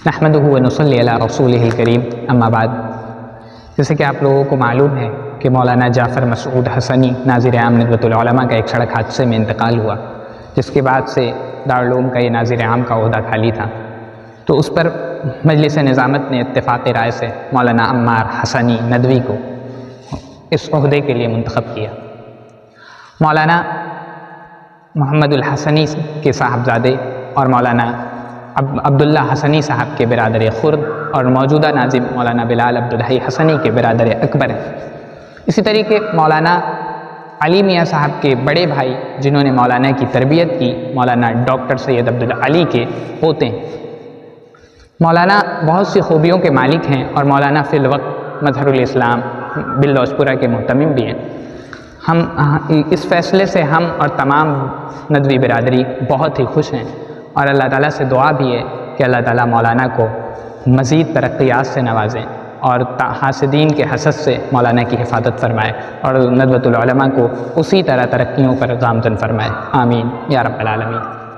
نحمدہ و نصلی علی رسولہ الکریم، اما بعد۔ جیسے کہ آپ لوگوں کو معلوم ہے کہ مولانا جعفر مسعود حسنی ناظر عام ندوۃ العلماء کا ایک سڑک حادثے میں انتقال ہوا، جس کے بعد سے دارالعلوم کا یہ ناظر عام کا عہدہ خالی تھا۔ تو اس پر مجلس نظامت نے اتفاق رائے سے مولانا عمار حسنی ندوی کو اس عہدے کے لیے منتخب کیا۔ مولانا محمد الحسنی کے صاحبزادے اور مولانا عبداللہ حسنی صاحب کے برادر خرد اور موجودہ ناظم مولانا بلال عبدالحی حسنی کے برادر اکبر ہیں۔ اسی طریقے مولانا علی میاں صاحب کے بڑے بھائی جنہوں نے مولانا کی تربیت کی، مولانا ڈاکٹر سید عبدالعلی کے پوتے ہیں۔ مولانا بہت سی خوبیوں کے مالک ہیں اور مولانا فی الوقت مظہر الاسلام باللوسپورہ کے محتمم بھی ہیں۔ ہم اس فیصلے سے ہم اور تمام ندوی برادری بہت ہی خوش ہیں، اور اللہ تعالیٰ سے دعا بھی ہے کہ اللہ تعالیٰ مولانا کو مزید ترقیات سے نوازیں اور حاسدین کے حسد سے مولانا کی حفاظت فرمائے اور ندوۃ العلماء کو اسی طرح ترقیوں پر گامزن فرمائے، آمین یا رب العالمین۔